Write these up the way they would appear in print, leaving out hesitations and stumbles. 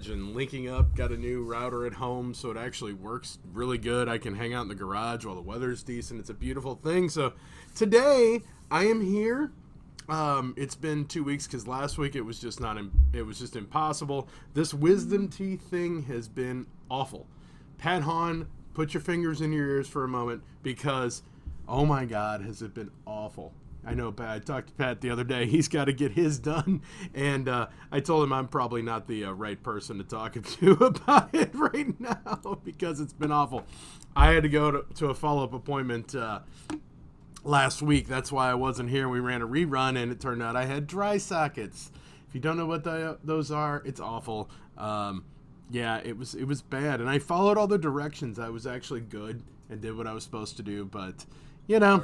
and linking up. Got a new router at home, so it actually works really good. I can hang out in the garage while the weather's decent. It's a beautiful thing. So today I am here. It's been 2 weeks because last week it was just not. It was just impossible. This wisdom teeth thing has been awful. Pat Hahn, put your fingers in your ears for a moment because, oh my God, has it been awful. I know, Pat. I talked to Pat the other day. He's got to get his done. And I told him I'm probably not the right person to talk to about it right now because it's been awful. I had to go to a follow-up appointment last week. That's why I wasn't here. We ran a rerun, and it turned out I had dry sockets. If you don't know what those are, it's awful. Yeah, it was bad. And I followed all the directions. I was actually good and did what I was supposed to do. But, you know.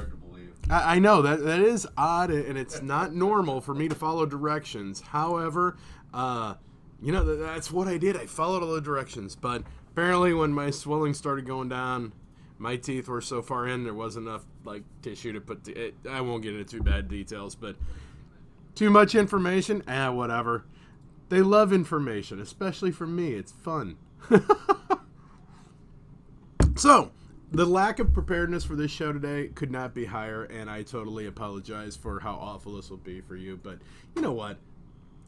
I know that is odd, and it's not normal for me to follow directions. However, that's what I did. I followed all the directions, but apparently when my swelling started going down, my teeth were so far in there wasn't enough tissue to put. I won't get into too bad details, but too much information. Whatever. They love information, especially from me. It's fun. So. The lack of preparedness for this show today could not be higher, and I totally apologize for how awful this will be for you. But you know what?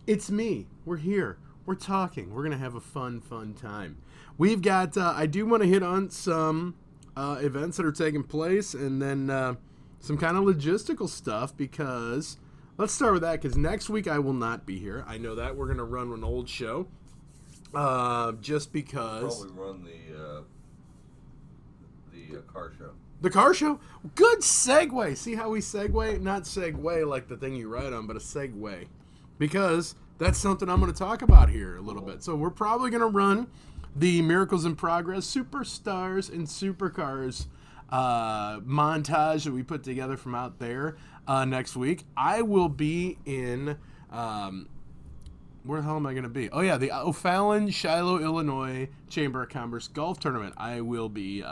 It's me. We're here. We're talking. We're going to have a fun time. We've got, I do want to hit on some events that are taking place and then some kind of logistical stuff because, let's start with that because next week I will not be here. I know that. We're going to run an old show just because. Probably run the car show. The car show? Good segue. See how we segue? Not segue like the thing you ride on, but a segue. Because that's something I'm going to talk about here a little bit. So we're probably going to run the Miracles in Progress Superstars and Supercars montage that we put together from out there next week. I will be in... where the hell am I going to be? Oh, yeah, the O'Fallon, Shiloh, Illinois Chamber of Commerce Golf Tournament. I will be...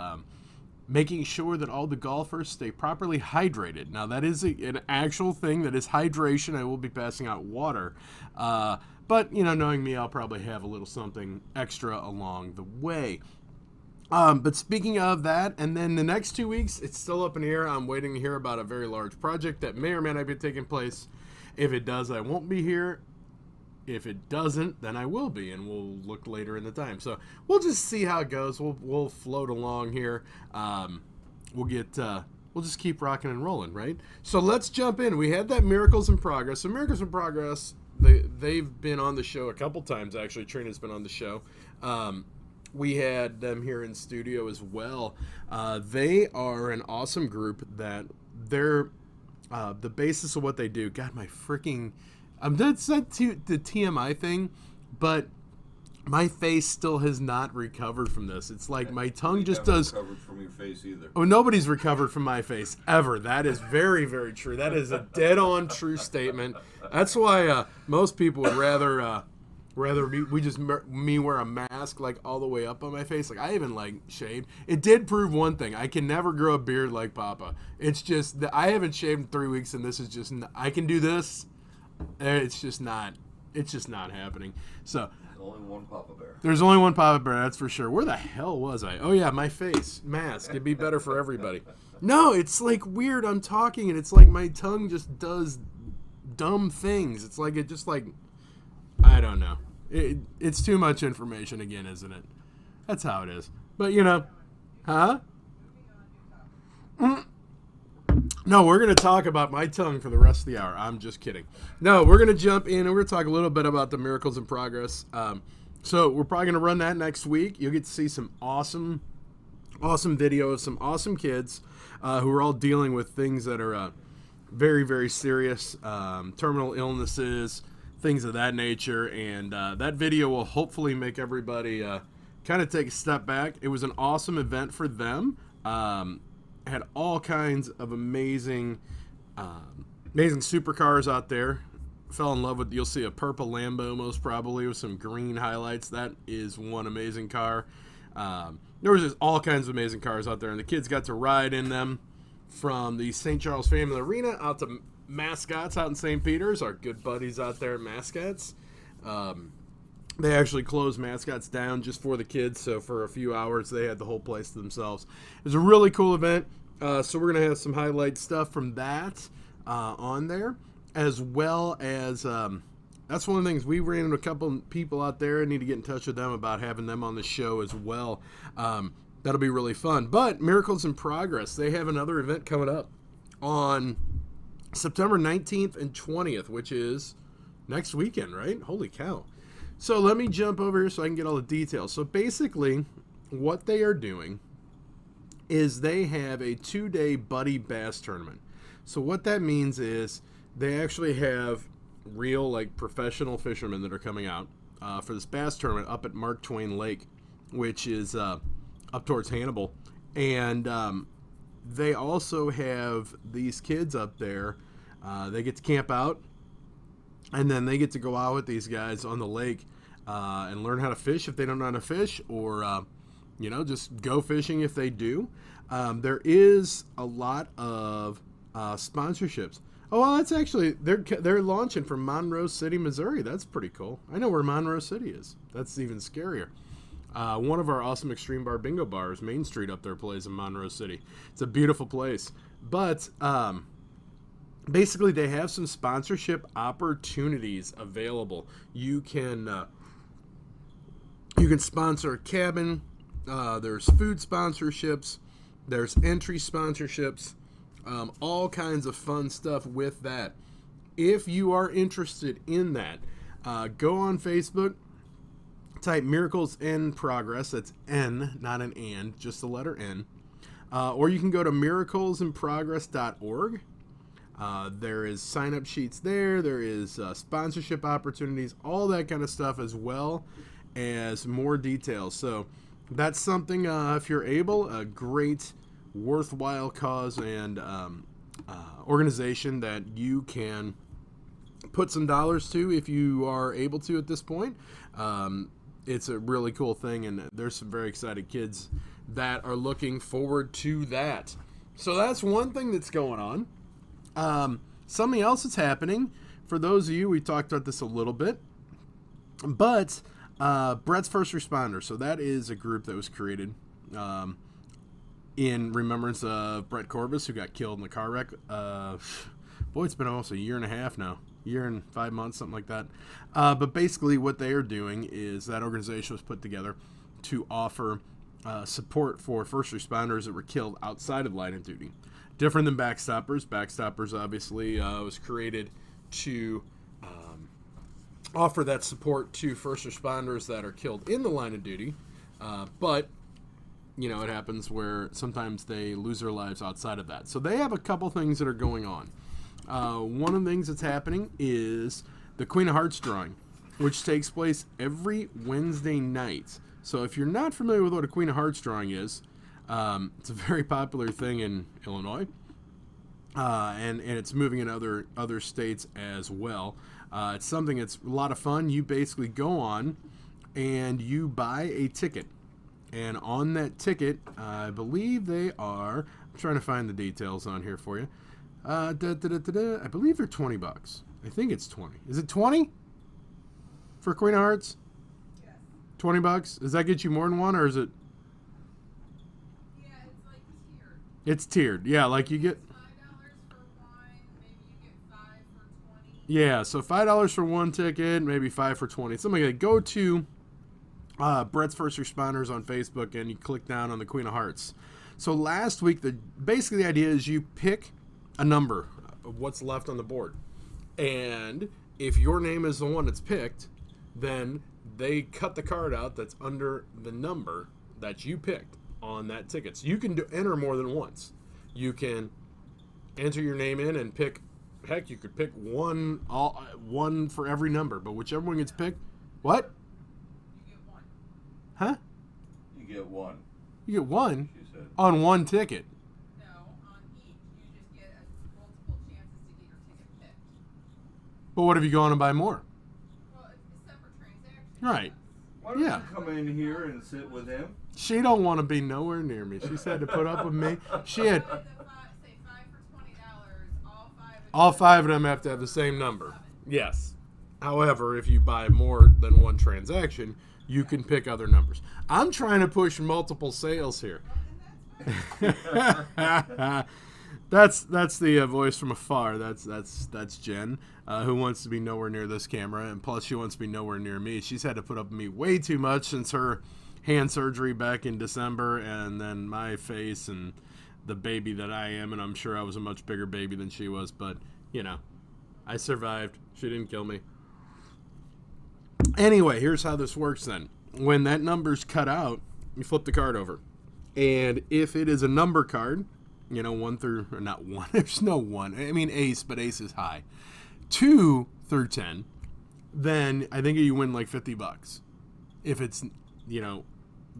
making sure that all the golfers stay properly hydrated. Now, that is an actual thing. That is hydration. I will be passing out water. But, knowing me, I'll probably have a little something extra along the way. But speaking of that, and then the next 2 weeks, it's still up in the air. I'm waiting to hear about a very large project that may or may not be taking place. If it does, I won't be here. If it doesn't, then I will be, and we'll look later in the time. So we'll just see how it goes. We'll float along here. We'll just keep rocking and rolling, right? So let's jump in. We had that Miracles in Progress. So Miracles in Progress, they've been on the show a couple times, actually. Trina's been on the show. We had them here in studio as well. They are an awesome group that they're the basis of what they do. God, my freaking... that's not the TMI thing, but my face still has not recovered from this. It's like my tongue just does. Recovered from your face either. Oh, nobody's recovered from my face ever. That is very, very true. That is a dead-on true statement. That's why most people would rather me wear a mask like all the way up on my face. Like I even shaved. It did prove one thing: I can never grow a beard like Papa. It's just that I haven't shaved in 3 weeks, and this is just I can do this. It's just not happening. So there's only one Papa Bear. There's only one Papa Bear, that's for sure. Where the hell was I? Oh yeah, my face mask. It'd be better for everybody. No, it's weird. I'm talking and it's my tongue just does dumb things. It's I don't know. It's too much information again, isn't it? That's how it is. But huh? No, we're going to talk about my tongue for the rest of the hour. I'm just kidding. No, we're going to jump in and we're going to talk a little bit about the Miracles in Progress. So we're probably going to run that next week. You'll get to see some awesome video of some awesome kids who are all dealing with things that are very, very serious, terminal illnesses, things of that nature. And that video will hopefully make everybody kind of take a step back. It was an awesome event for them. Had all kinds of amazing supercars out there. Fell in love with, you'll see a purple Lambo most probably with some green highlights. That is one amazing car. There was just all kinds of amazing cars out there, and the kids got to ride in them from the St. Charles Family Arena out to Mascots out in St. Peter's, our good buddies out there at Mascots. They actually closed Mascots down just for the kids, so for a few hours they had the whole place to themselves. It was a really cool event, so we're going to have some highlight stuff from that on there, as well as that's one of the things. We ran into a couple people out there. I need to get in touch with them about having them on the show as well. That'll be really fun. But Miracles in Progress, they have another event coming up on September 19th and 20th, which is next weekend, right? Holy cow. So let me jump over here so I can get all the details. So basically, what they are doing is they have a 2-day buddy bass tournament. So what that means is they actually have real, like, professional fishermen that are coming out for this bass tournament up at Mark Twain Lake, which is up towards Hannibal. And they also have these kids up there. They get to camp out, and then they get to go out with these guys on the lake and learn how to fish if they don't know how to fish, or just go fishing if they do. There is a lot of sponsorships. Oh, well, that's actually they're launching from Monroe City, Missouri. That's pretty cool. I know where Monroe City is. That's even scarier. One of our awesome Extreme Bar Bingo bars, Main Street up there, plays in Monroe City. It's a beautiful place. But basically, they have some sponsorship opportunities available. You can sponsor a cabin. There's food sponsorships. There's entry sponsorships. All kinds of fun stuff with that. If you are interested in that, go on Facebook, type Miracles in Progress. That's N, not an and, just the letter N. Or you can go to miraclesinprogress.org. There is sign-up sheets there. There is sponsorship opportunities, all that kind of stuff, as well as more details. So that's something, if you're able, a great, worthwhile cause and organization that you can put some dollars to if you are able to at this point. It's a really cool thing, and there's some very excited kids that are looking forward to that. So that's one thing that's going on. Something else that's happening, for those of you, we talked about this a little bit, but Brett's First Responders. So that is a group that was created in remembrance of Brett Corbus, who got killed in the car wreck. Boy, it's been almost a year and a half now. Year and 5 months, something like that. But basically what they are doing is that organization was put together to offer support for first responders that were killed outside of line of duty. Different than Backstoppers. Backstoppers obviously was created to offer that support to first responders that are killed in the line of duty. But it happens where sometimes they lose their lives outside of that. So they have a couple things that are going on. One of the things that's happening is the Queen of Hearts drawing, which takes place every Wednesday night. So if you're not familiar with what a Queen of Hearts drawing is, it's a very popular thing in Illinois, and it's moving in other states as well. It's something that's a lot of fun. You basically go on and you buy a ticket. And on that ticket, I believe they are, I'm trying to find the details on here for you. I believe they're $20. I think it's 20. Is it 20 for Queen of Hearts? Yes. $20? Does that get you more than one, or is it? Yeah, it's like tiered. It's tiered. Yeah, like you get. $5 for one, maybe you get 5 for 20. Yeah, so $5 for one ticket, maybe 5 for 20. Something like that. Go to Brett's First Responders on Facebook, and you click down on the Queen of Hearts. So last week, basically the idea is you pick a number of what's left on the board, and if your name is the one that's picked, then they cut the card out that's under the number that you picked on that ticket. So you can enter more than once. You can enter your name in and pick, heck, you could pick one for every number, but whichever one gets picked. What? You get one. Huh? You get one, You get one she said. on one ticket. No, on each. You just get multiple chances to get your ticket picked. But what if you go on and buy more? Well, it's a separate transaction. Right. Why don't Yeah. you come in here and sit with him? She don't want to be nowhere near me. She said to put up with me. She had Say 5 for $20. All 5 of all 5 of them have to have the same number. Yes. However, if you buy more than one transaction, you can pick other numbers. I'm trying to push multiple sales here. That's the voice from afar. That's Jen, who wants to be nowhere near this camera, and plus she wants to be nowhere near me. She's had to put up with me way too much since her hand surgery back in December, and then my face and the baby that I am, and I'm sure I was a much bigger baby than she was, but I survived. She didn't kill me. Anyway, here's how this works then. When that number's cut out, you flip the card over. And if it is a number card, 1 through, or not 1, there's no 1. I mean ace, but ace is high. 2 through 10, then I think you win like $50. If it's,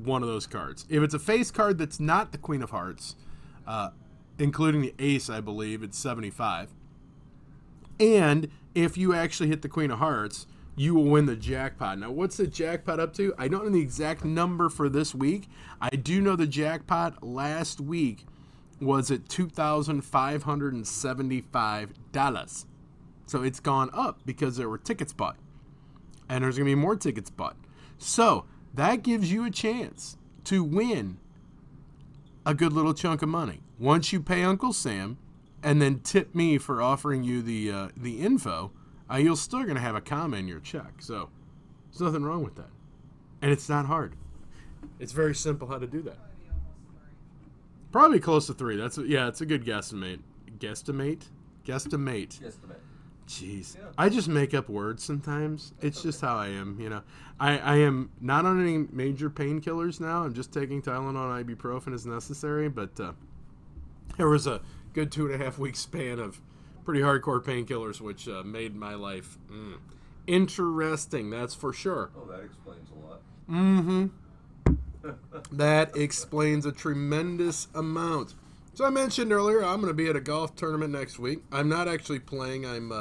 one of those cards. If it's a face card that's not the Queen of Hearts, including the ace, I believe, it's 75. And if you actually hit the Queen of Hearts, you will win the jackpot. Now, what's the jackpot up to? I don't know the exact number for this week. I do know the jackpot last week was at $2,575. So it's gone up because there were tickets bought. And there's going to be more tickets bought. So that gives you a chance to win a good little chunk of money. Once you pay Uncle Sam and then tip me for offering you the info, you're still going to have a comma in your check. So there's nothing wrong with that. And it's not hard. It's very simple how to do that. Probably close to 3. It's a good guesstimate. Guesstimate? Jeez. Yeah. I just make up words sometimes. It's just how I am, I am not on any major painkillers now. I'm just taking Tylenol and ibuprofen as necessary. But there was a good 2.5 week span of pretty hardcore painkillers, which made my life interesting, that's for sure. Oh, that explains a lot. Mm-hmm. That explains a tremendous amount. So I mentioned earlier, I'm going to be at a golf tournament next week. I'm not actually playing. I'm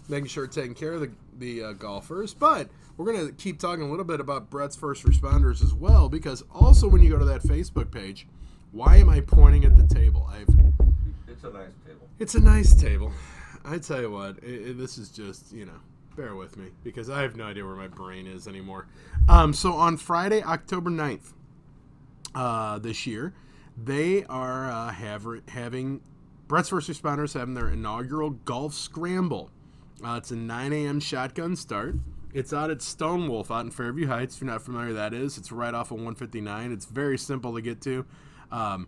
making sure taking care of the golfers. But we're going to keep talking a little bit about Brett's First Responders as well, because also when you go to that Facebook page, why am I pointing at the table? It's a nice table. It's a nice table. I tell you what, this is just, bear with me, because I have no idea where my brain is anymore. So on Friday, October 9th, this year, they are having Brett's First Responders having their inaugural golf scramble. It's a 9 a.m. shotgun start. It's out at Stone Wolf out in Fairview Heights. If you're not familiar, that is. It's right off of 159. It's very simple to get to. Even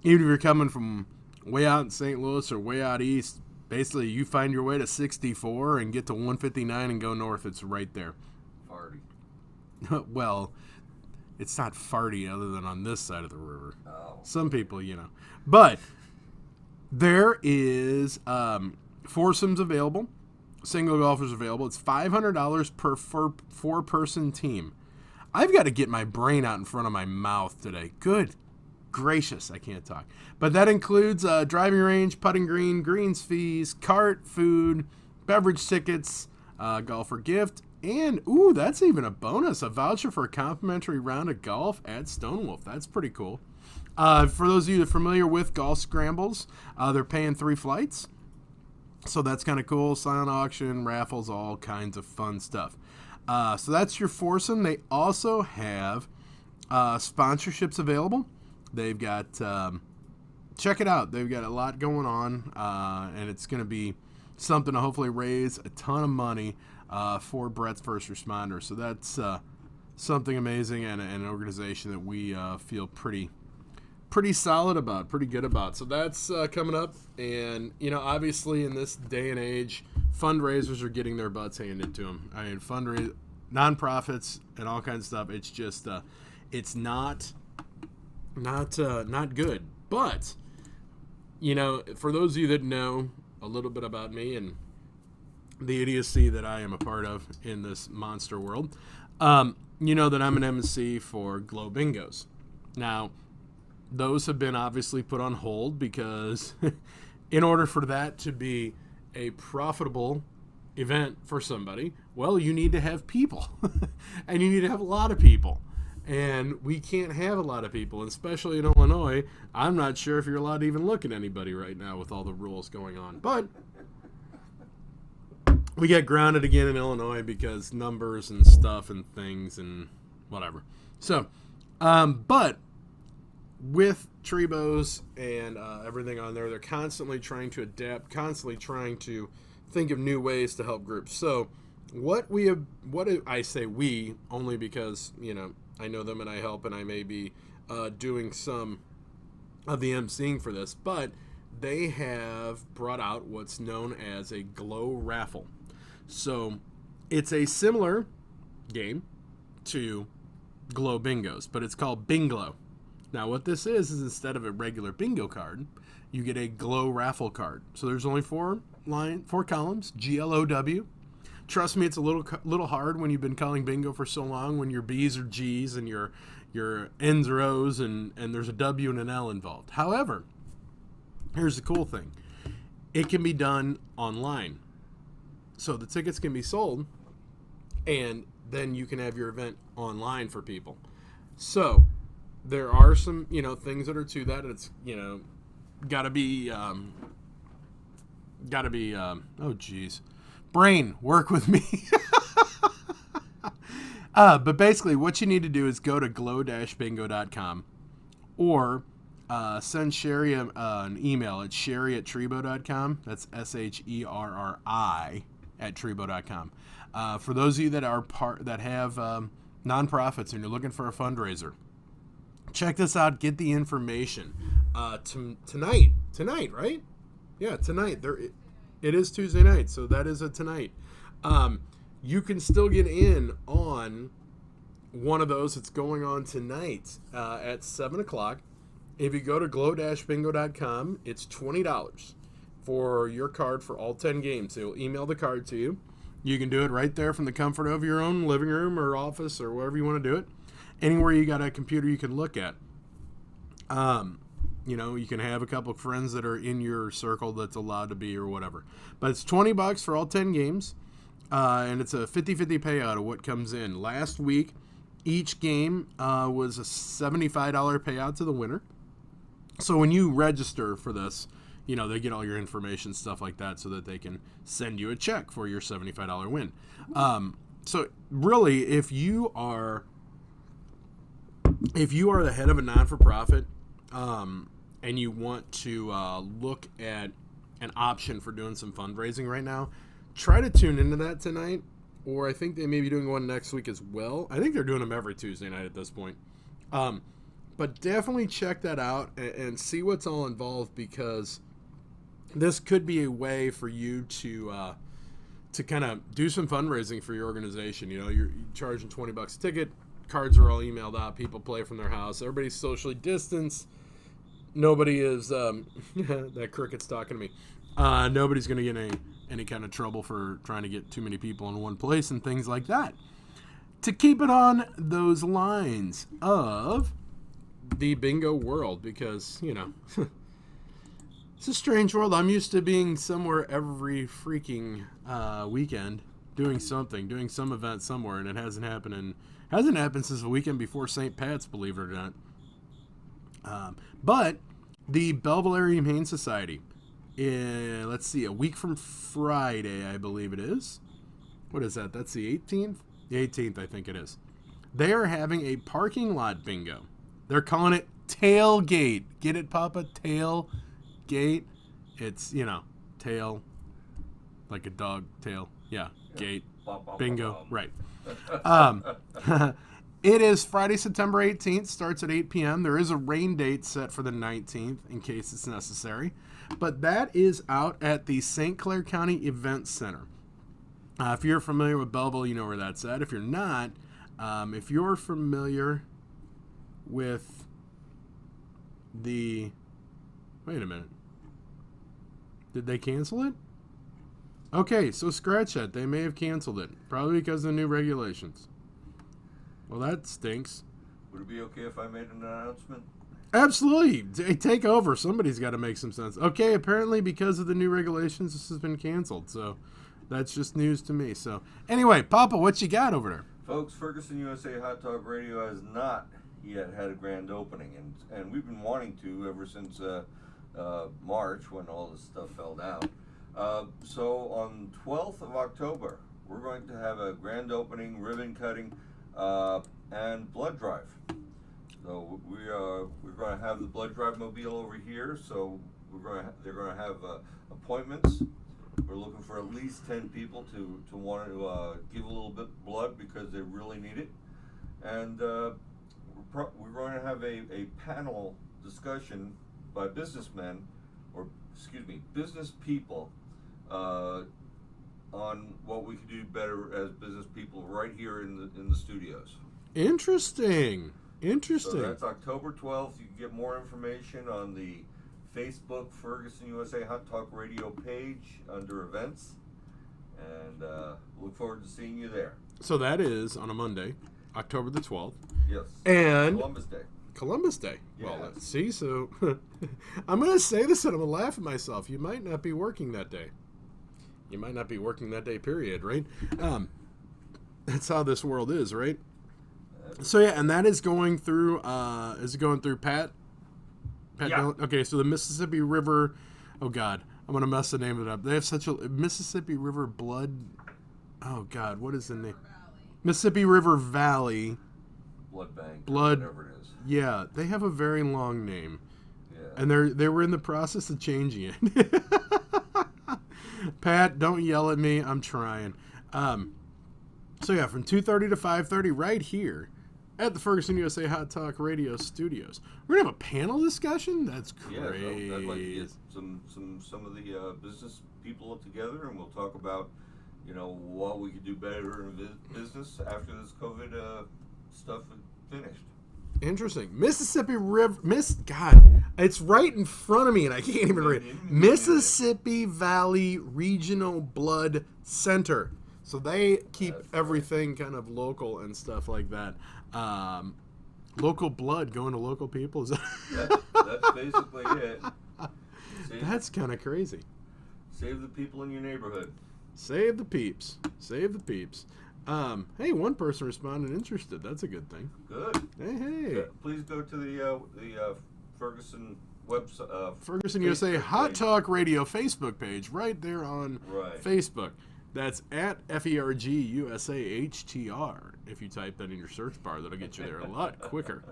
if you're coming from way out in St. Louis or way out east, basically you find your way to 64 and get to 159 and go north. It's right there. Farty. Well, it's not farty other than on this side of the river. Oh. Some people, But there is foursomes available. Single golfers available. It's $500 per four-person team. I've got to get my brain out in front of my mouth today. Good gracious, I can't talk. But that includes driving range, putting green, greens fees, cart, food, beverage tickets, golfer gift, and, that's even a bonus, a voucher for a complimentary round of golf at Stonewolf. That's pretty cool. For those of you that are familiar with golf scrambles, they're paying 3 flights. So that's kind of cool. Silent auction, raffles, all kinds of fun stuff. So that's your foursome. They also have sponsorships available. They've got, check it out. They've got a lot going on, and it's going to be something to hopefully raise a ton of money for Brett's First Responders. So that's something amazing and an organization that we feel pretty solid about, pretty good about. So that's coming up. And, obviously in this day and age, fundraisers are getting their butts handed to them. I mean, nonprofits and all kinds of stuff. It's just, it's not good. But, for those of you that know a little bit about me and the idiocy that I am a part of in this monster world, you know that I'm an MC for Glow Bingos. Now, those have been obviously put on hold because in order for that to be a profitable event for somebody, well, you need to have people. And you need to have a lot of people. And we can't have a lot of people, and especially in Illinois. I'm not sure if you're allowed to even look at anybody right now with all the rules going on. But we got grounded again in Illinois because numbers and stuff and things and whatever. So, but with Trebos and everything on there, they're constantly trying to adapt, constantly trying to think of new ways to help groups. So I say we only because, I know them and I help and I may be doing some of the emceeing for this, but they have brought out what's known as a Glow Raffle. So it's a similar game to Glow Bingos, but it's called Binglo. Now what this is instead of a regular bingo card, you get a Glow Raffle card. So there's only four columns, GLOW. Trust me, it's a little hard when you've been calling bingo for so long, when your B's are G's and your N's are O's and there's a W and an L involved. However, here's the cool thing. It can be done online. So the tickets can be sold and then you can have your event online for people. So there are some, things that are to that. It's, gotta be, oh geez. Brain, work with me. But basically what you need to do is go to glow-bingo.com or send Sherry an email at sherry@trebo.com. That's SHERRI at trebo.com. For those of you that are that have nonprofits and you're looking for a fundraiser, check this out. Get the information. Tonight, right? Yeah, tonight. It is Tuesday night, so that is a tonight. You can still get in on one of those. It's going on tonight at 7 o'clock. If you go to glow-bingo.com, it's $20 for your card for all 10 games. They will email the card to you. You can do it right there from the comfort of your own living room or office or wherever you want to do it. Anywhere you got a computer you can look at. You can have a couple of friends that are in your circle that's allowed to be or whatever. But it's $20 for all 10 games, and it's a 50-50 payout of what comes in. Last week, each game was a $75 payout to the winner. So when you register for this, they get all your information, stuff like that, so that they can send you a check for your $75 win. So really, if you are the head of a non-for-profit, and you want to look at an option for doing some fundraising right now, try to tune into that tonight, or I think they may be doing one next week as well. I think they're doing them every Tuesday night at this point. But definitely check that out and see what's all involved, because this could be a way for you to kind of do some fundraising for your organization. You're charging $20 a ticket. Cards are all emailed out. People play from their house. Everybody's socially distanced. Nobody is that cricket's talking to me. Nobody's going to get any kind of trouble for trying to get too many people in one place and things like that. To keep it on those lines of the bingo world, because it's a strange world. I'm used to being somewhere every freaking weekend doing some event somewhere, and it hasn't happened since the weekend before St. Pat's, believe it or not. But the Belleville Area Humane Society, let's see, a week from Friday, I believe it is. What is that? That's the 18th? The 18th, I think it is. They are having a parking lot bingo. They're calling it Tailgate. Get it, Papa? Tailgate. It's, tail, like a dog tail. Yeah, gate. Bingo. Right. It is Friday, September 18th, starts at 8 p.m. There is a rain date set for the 19th in case it's necessary. But that is out at the St. Clair County Event Center. If you're familiar with Belleville, you know where that's at. If you're not, if you're familiar with the... Wait a minute. Did they cancel it? Okay, so scratch that. They may have canceled it. Probably because of the new regulations. Well, that stinks. Would it be okay if I made an announcement? Absolutely. Take over. Somebody's got to make some sense. Okay, apparently because of the new regulations, this has been canceled. So that's just news to me. So anyway, Papa, what you got over there? Folks, Ferguson USA Hot Talk Radio has not yet had a grand opening. And we've been wanting to ever since March when all this stuff fell down. So on 12th of October, we're going to have a grand opening, ribbon cutting, and blood drive. So we're going to have the blood drive mobile over here. So they're going to have appointments. We're looking for at least 10 people to want to give a little bit blood because they really need it. And we're going to have a panel discussion by businessmen, or excuse me, business people, on what we can do better as business people right here in the studios. Interesting. So that's October 12th. You can get more information on the Facebook Ferguson USA Hot Talk Radio page under events, and look forward to seeing you there. So that is on a Monday, October the 12th. Yes. And Columbus Day. Well, Yes. see, so I'm going to say this and I'm going to laugh at myself. You might not be working that day. You might not be working that day, period, right? That's how this world is, right? So, yeah, and that is going through, is it going through Pat? Yeah. Dillon? Okay, so the Mississippi River, oh, God, I'm going to mess the name of it up. They have such a, Mississippi River Blood, oh, God, what is the name? Valley. Mississippi River Valley. Blood Bank. Blood. Whatever it is. Yeah, they have a very long name. Yeah. And they were in the process of changing it. Pat, don't yell at me. I'm trying. So yeah, from 2:30 to 5:30 right here at the Ferguson USA Hot Talk Radio Studios. We're gonna have a panel discussion. That's Yeah, crazy. I'd like to get some of the business people together, and we'll talk about, what we could do better in business after this COVID stuff is finished. Interesting. Mississippi River. God, it's right in front of me, and I can't even read it. Mississippi Valley Regional Blood Center. So they keep everything kind of local and stuff like that. Local blood going to local people. That's basically it. That's kind of crazy. Save the people in your neighborhood. Save the peeps. Save the peeps. Hey, one person responded interested. That's a good thing. Good. Hey. Please go to the Ferguson website. Ferguson USA Hot Talk Radio Facebook page right there on Facebook. That's at FERGUSAHTR. If you type that in your search bar, that'll get you there a lot quicker.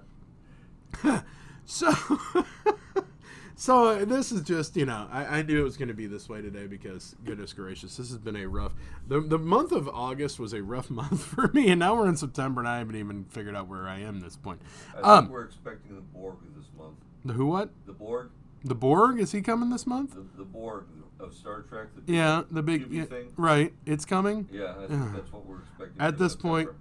So this is just, I knew it was going to be this way today because, goodness gracious, this has been a rough... The month of August was a rough month for me, and now we're in September, and I haven't even figured out where I am at this point. I think we're expecting the Borg this month. The who what? The Borg. The Borg? Is he coming this month? The Borg of Star Trek. The big thing. Right. It's coming? Yeah, I think that's what we're expecting. At this point,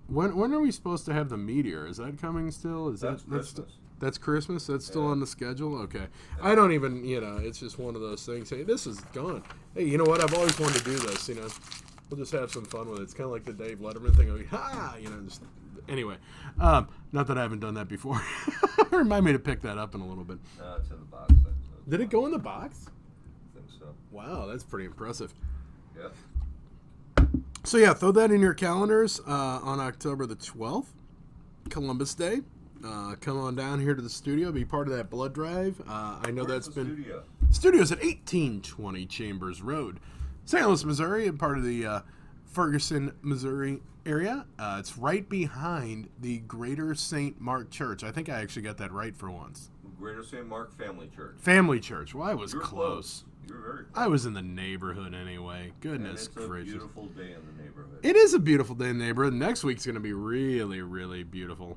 when are we supposed to have the meteor? Is that coming still? That's Christmas. That's Christmas? That's still on the schedule? Okay. I don't even, it's just one of those things. Hey, this is gone. Hey, you know what? I've always wanted to do this, We'll just have some fun with it. It's kind of like the Dave Letterman thing. Just... Anyway, not that I haven't done that before. Remind me to pick that up in a little bit. No, it's in the box. Did it go in the box? I think so. Wow, that's pretty impressive. Yep. So yeah, throw that in your calendars on October the 12th, Columbus Day. Come on down here to the studio, be part of that blood drive. I know Where's that's the been studio? Studios at 1820 Chambers Road, St. Louis, Missouri, and part of the Ferguson, Missouri area. It's right behind the Greater St. Mark Church. I think I actually got that right for once. Greater St. Mark Family Church. Family Church. Well, I was You're close. You were very close. I was in the neighborhood anyway. Goodness and it's gracious. a beautiful day in the neighborhood. It is a beautiful day in the neighborhood. Next week's going to be really, really beautiful.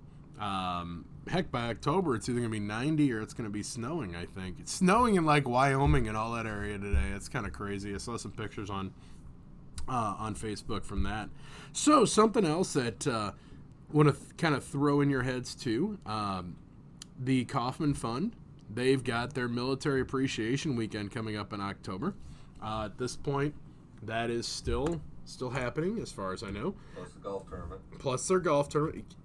Heck, by October, it's either going to be 90 or it's going to be snowing, I think. It's snowing in, Wyoming and all that area today. It's kind of crazy. I saw some pictures on Facebook from that. So, something else that want to kind of throw in your heads, too. The Kauffman Fund, they've got their Military Appreciation Weekend coming up in October. At this point, that is still happening, as far as I know. Plus the golf tournament. Plus their golf tournament.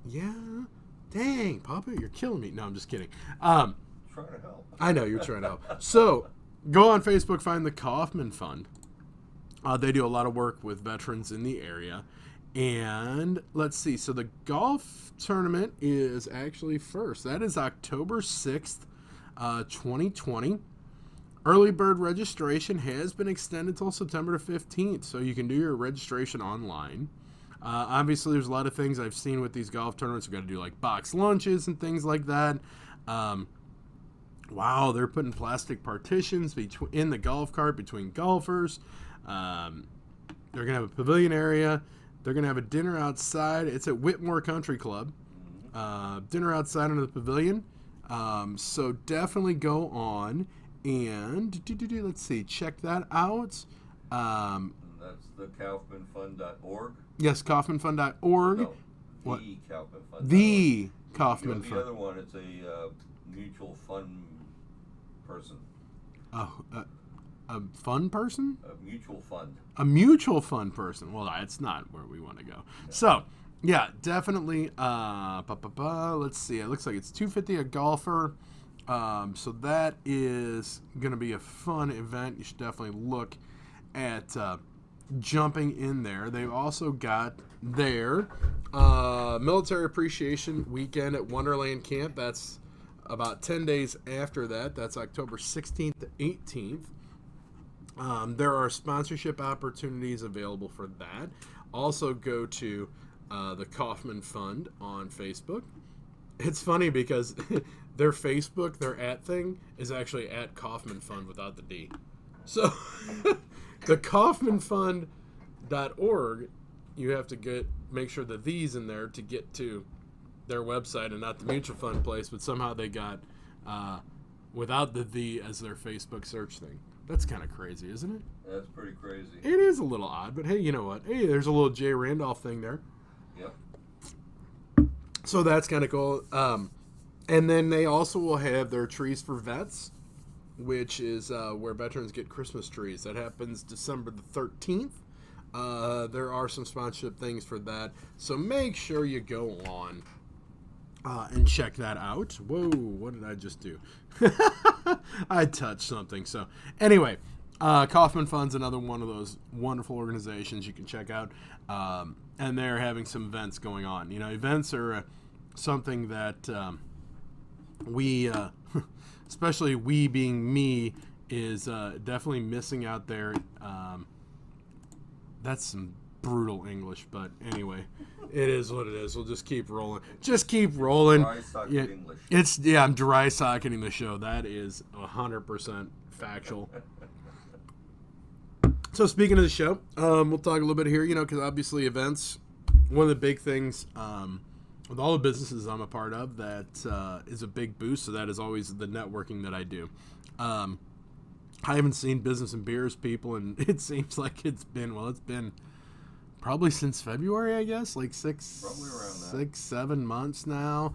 Yeah. Dang, Papa, you're killing me. No, I'm just kidding. Trying to help. I know, you're trying to help. So, go on Facebook, find the Kauffman Fund. They do a lot of work with veterans in the area. And let's see. So, the golf tournament is actually first. That is October 6th, 2020. Early bird registration has been extended till September the 15th, so you can do your registration online. Obviously, there's a lot of things I've seen with these golf tournaments. We've got to do like box lunches and things like that. Wow, they're putting plastic partitions in the golf cart between golfers. They're going to have a pavilion area. They're going to have a dinner outside. It's at Whitmore Country Club. Dinner outside under the pavilion. So definitely go on and let's see, check that out. That's the kaufmanfund.org. Yes, kaufmanfund.org. No, What? the kaufmanfund.org. The Kaufman The Fund. other one, it's a mutual fund person. A fun person? A mutual fund. A mutual fund person. Well, that's not where we want to go. So, yeah, definitely. Let's see. It looks like it's $250 a golfer. So that is going to be a fun event. You should definitely look at jumping in there. They've also got their military appreciation weekend at Wonderland Camp. That's about 10 days after that. That's October 16th to 18th. There are sponsorship opportunities available for that. Also go to the Kaufman Fund on Facebook. It's funny because their Facebook, their @ thing, is actually at Kaufman Fund without the D. So the kaufmanfund.org, you have to make sure the Th's in there to get to their website and not the mutual fund place, but somehow they got without the as their Facebook search thing. That's kind of crazy, isn't it? That's pretty crazy. It is a little odd, but hey, you know what? Hey, there's a little Jay Randolph thing there. Yep. So that's kind of cool. And then they also will have their Trees for Vets, which is where veterans get Christmas trees. That happens December the 13th. There are some sponsorship things for that. So make sure you go on and check that out. Whoa, what did I just do? I touched something. So anyway, Kaufman Fund's another one of those wonderful organizations you can check out. And they're having some events going on. You know, events are something that we, especially we being me, is definitely missing out there. That's some brutal English, but anyway, it is what it is. We'll just keep rolling. Just keep rolling. Dry socket Yeah, English. I'm dry socketing the show. That is 100% factual. So speaking of the show, we'll talk a little bit here, because obviously events, one of the big things with all the businesses I'm a part of, that is a big boost. So that is always the networking that I do. I haven't seen Business and Beers people, and it seems like it's been probably since February, I guess, like Probably around that. 6-7 months now.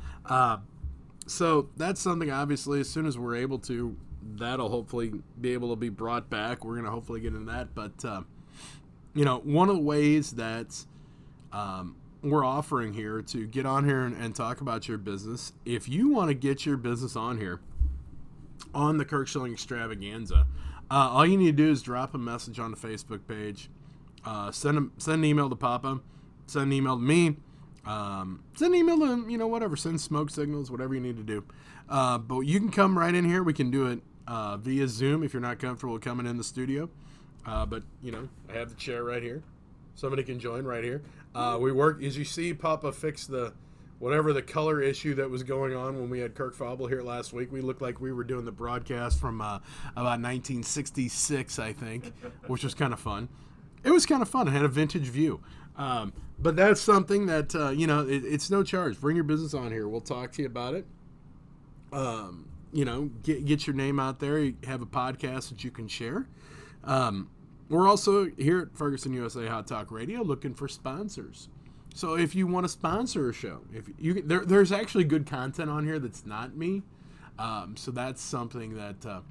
So that's something, obviously, as soon as we're able to, that'll hopefully be able to be brought back. We're going to hopefully get into that. But, one of the ways that we're offering here to get on here and talk about your business, if you want to get your business on here, on the Kirk Schilling Extravaganza, all you need to do is drop a message on the Facebook page, send an email to Papa, send an email to me, send an email to, whatever, send smoke signals, whatever you need to do. But you can come right in here. We can do it via Zoom if you're not comfortable coming in the studio. But, I have the chair right here. Somebody can join right here. We work, as you see, Papa fixed whatever the color issue that was going on when we had Kirk Fauble here last week. We looked like we were doing the broadcast from about 1966, I think, which was kind of fun. It was kind of fun. It had a vintage view. But that's something that, it's no charge. Bring your business on here. We'll talk to you about it. Get your name out there. You have a podcast that you can share. We're also here at Ferguson USA Hot Talk Radio looking for sponsors. So if you want to sponsor a show, there's actually good content on here that's not me. So that's something that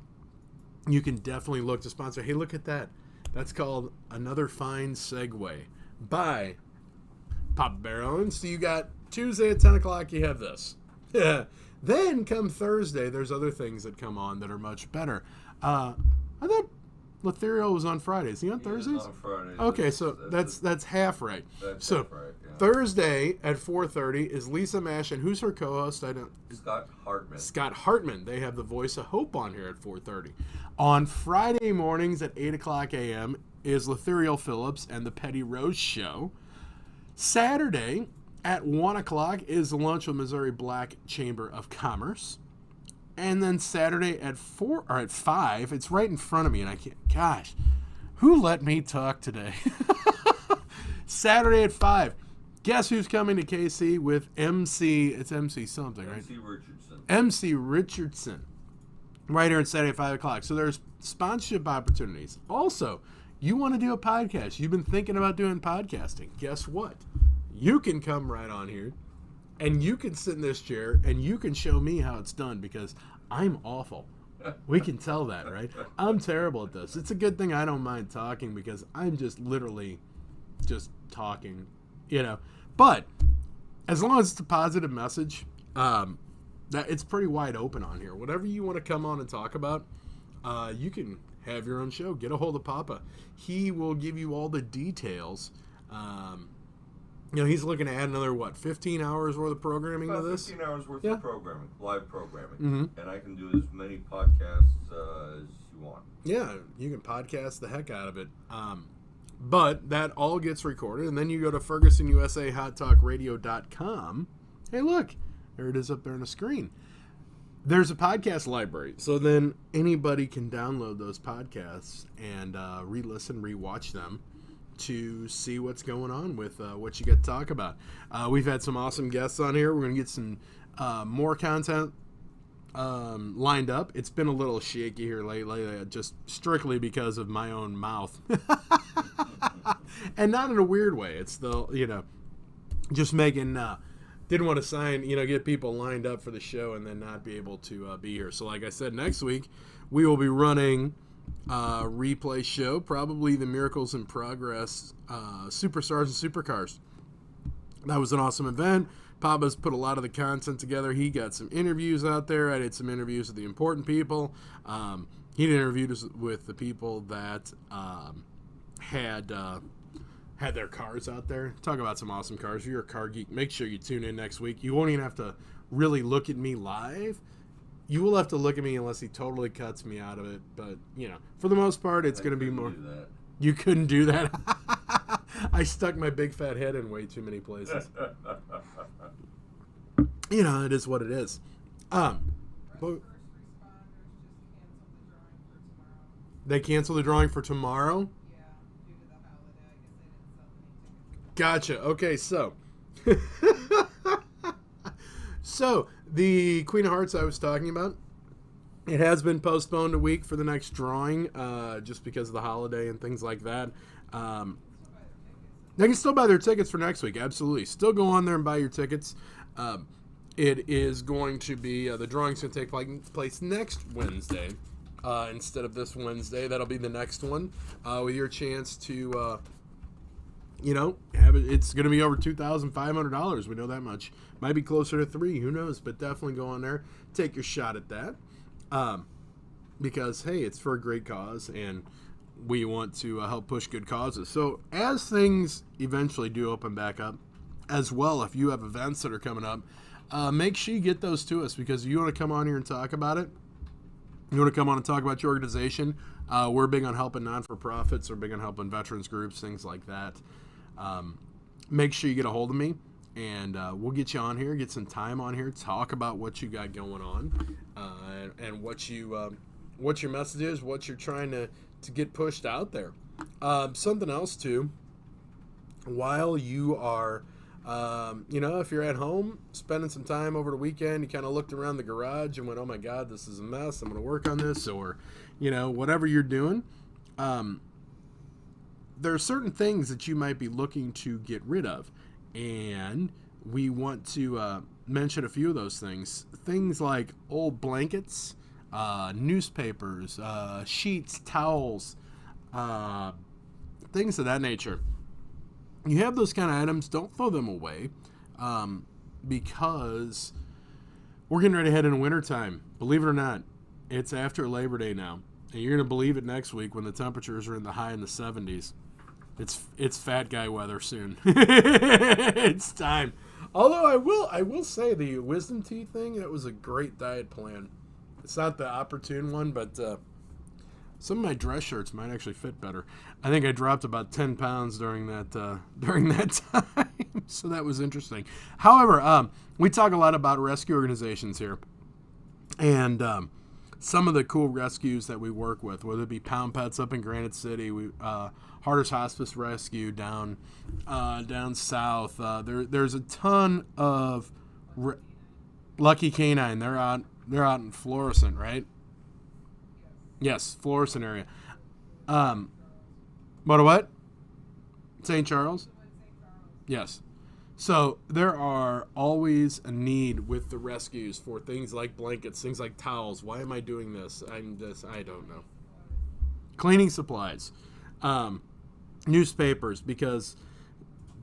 you can definitely look to sponsor. Hey, look at that. That's called Another Fine Segue by Papa Bear Owens. So you got Tuesday at 10 o'clock, you have this. Then come Thursday, there's other things that come on that are much better. I thought Lothario was on Fridays. Is he on He is Thursdays? on Fridays. Okay, so that's half right. That's So half right, yeah. Thursday at 4:30 is Lisa Mash, and who's her co-host? I don't. Scott Hartman. Scott Hartman. They have the Voice of Hope on here at 4:30. On Friday mornings at 8:00 a.m. is Lothario Phillips and the Petty Rose Show. Saturday at 1:00 is the Lunch with Missouri Black Chamber of Commerce. And then Saturday at 5, it's right in front of me, and I can't. Gosh, who let me talk today? Saturday at 5. Guess who's coming to KC with MC? It's MC something, right? MC Richardson. MC Richardson. Right here on Saturday at 5 o'clock. So there's sponsorship opportunities. Also, you want to do a podcast. You've been thinking about doing podcasting. Guess what? You can come right on here, and you can sit in this chair, and you can show me how it's done, because I'm awful. We can tell that, right? I'm terrible at this. It's a good thing I don't mind talking, because I'm just literally just talking, But as long as it's a positive message, that it's pretty wide open on here. Whatever you want to come on and talk about, you can have your own show. Get a hold of Papa. He will give you all the details. He's looking to add another, 15 hours worth of programming About to this? 15 hours worth Yeah. of programming, live programming. Mhm. And I can do as many podcasts as you want. Yeah, you can podcast the heck out of it. But that all gets recorded, and then you go to FergusonUSAHotTalkRadio.com. Hey, look, there it is up there on the screen. There's a podcast library, so then anybody can download those podcasts and re-listen, re-watch them to see what's going on with what you get to talk about. We've had some awesome guests on here. We're going to get some more content lined up. It's been a little shaky here lately, just strictly because of my own mouth. And not in a weird way. It's the, just making, didn't want to sign, get people lined up for the show and then not be able to be here. So like I said, next week we will be running a replay show, probably the Miracles in Progress Superstars and Supercars. That was an awesome event. Papa's put a lot of the content together. He got some interviews out there. I did some interviews with the important people. He interviewed us with the people that had their cars out there. Talk about some awesome cars. If you're a car geek, make sure you tune in next week. You won't even have to really look at me live. You will have to look at me unless he totally cuts me out of it. But, for the most part, it's going to be more. You couldn't do that? I stuck my big fat head in way too many places. It is what it is. But First responders just canceled the drawing for tomorrow. they canceled the drawing for tomorrow? Yeah, due to the holiday. I guess they didn't sell any tickets. Gotcha. Okay, so the Queen of Hearts I was talking about, it has been postponed a week for the next drawing, just because of the holiday and things like that. They can still buy their tickets for next week, absolutely. Still go on there and buy your tickets. It is going to be, the drawing's going to take place next Wednesday instead of this Wednesday. That'll be the next one with your chance to, have it. It's going to be over $2,500. We know that much. Might be closer to $3,000. Who knows? But definitely go on there. Take your shot at that. Because, hey, it's for a great cause, and we want to help push good causes. So as things eventually do open back up, as well, if you have events that are coming up, make sure you get those to us, because if you want to come on here and talk about it, you want to come on and talk about your organization, we're big on helping non-for-profits, we're big on helping veterans groups, things like that. Make sure you get a hold of me, and we'll get you on here, get some time on here, talk about what you got going on, and what your message is, what you're trying to get pushed out there. Something else too, while you are, if you're at home spending some time over the weekend, you kind of looked around the garage and went, oh my God, this is a mess, I'm going to work on this, or, whatever you're doing. There are certain things that you might be looking to get rid of, and we want to mention a few of those things. Things like old blankets, newspapers, sheets, towels, things of that nature. You have those kind of items, don't throw them away, because we're getting ready to head into wintertime. Believe it or not, it's after Labor Day now. And you're going to believe it next week when the temperatures are in the high in the 70s. It's fat guy weather soon. It's time. Although I will say the wisdom teeth thing, that was a great diet plan. It's not the opportune one, but some of my dress shirts might actually fit better. I think I dropped about 10 pounds during that time, so that was interesting. However, we talk a lot about rescue organizations here, and some of the cool rescues that we work with, whether it be Pound Pets up in Granite City, Harder's Hospice Rescue down south. There's a ton of Lucky Canine. They're out in Florissant, right? Yes, Florissant area. What? St. Charles? Yes. So there are always a need with the rescues for things like blankets, things like towels. Why am I doing this? I don't know. Cleaning supplies, newspapers, because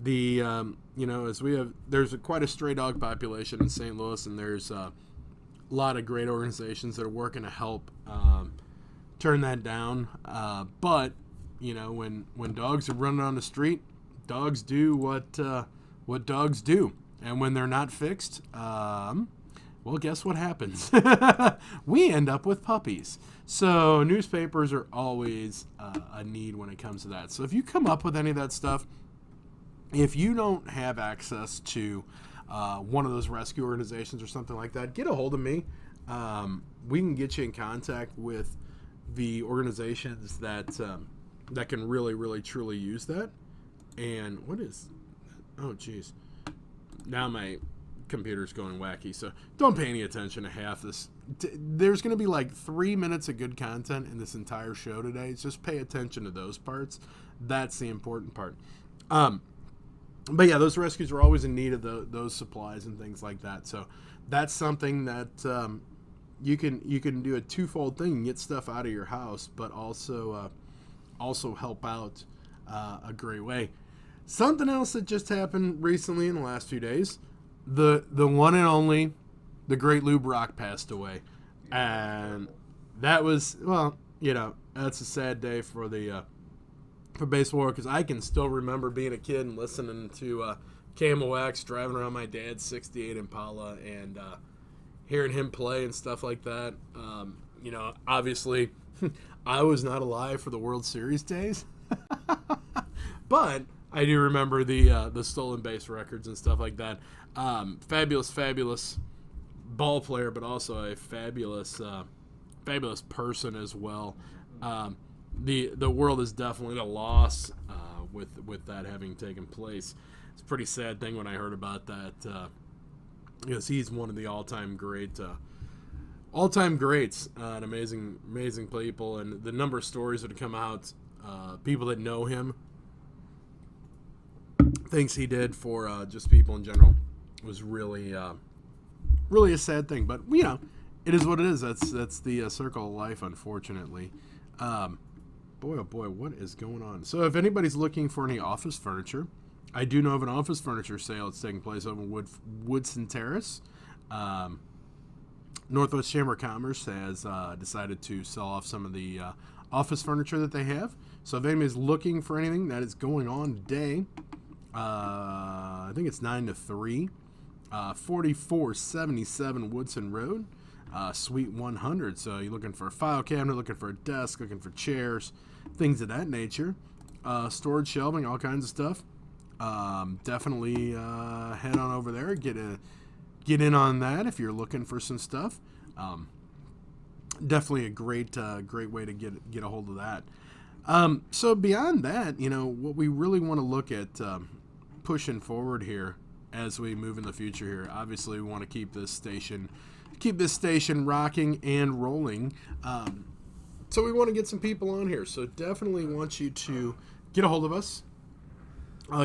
there's quite a stray dog population in St. Louis, and there's a lot of great organizations that are working to help turn that down. But when dogs are running on the street, dogs do what dogs do, and when they're not fixed, well, guess what happens? We end up with puppies. So newspapers are always a need when it comes to that. So if you come up with any of that stuff, if you don't have access to one of those rescue organizations or something like that, get a hold of me. We can get you in contact with the organizations that can really, really, truly use that. And what is... Oh, geez. Now my computer's going wacky, so don't pay any attention to half this. There's going to be like 3 minutes of good content in this entire show today. Just pay attention to those parts. That's the important part. But yeah, those rescues are always in need of those supplies and things like that. So that's something that you can do a twofold thing: get stuff out of your house, but also help out a great way. Something else that just happened recently in the last few days, the one and only, the great Lou Brock passed away. And that was, that's a sad day for baseball, because I can still remember being a kid and listening to KMOX, driving around my dad's 68 Impala, and hearing him play and stuff like that. Obviously, I was not alive for the World Series days, but I do remember the stolen base records and stuff like that. Fabulous ball player, but also a fabulous person as well. The world is definitely a loss with that having taken place. It's a pretty sad thing when I heard about that, because he's one of the all-time greats, and amazing people, and the number of stories that have come out, people that know him, things he did for just people in general, was really a sad thing. But it is what it is. That's the circle of life, unfortunately. Boy, oh boy, what is going on? So if anybody's looking for any office furniture, I do know of an office furniture sale that's taking place over in Woodson Terrace. Northwest Chamber of Commerce has decided to sell off some of the office furniture that they have. So if anybody's looking for anything, that is going on today. I think it's 9 to 3. 4477 Woodson Road, Suite 100. So you're looking for a file cabinet, looking for a desk, looking for chairs, things of that nature. Storage, shelving, all kinds of stuff. Definitely head on over there. Get in on that if you're looking for some stuff. Definitely a great way to get a hold of that. So beyond that, what we really want to look at pushing forward here as we move in the future here. Obviously, we want to keep this station rocking and rolling. So we want to get some people on here. So definitely want you to get a hold of us.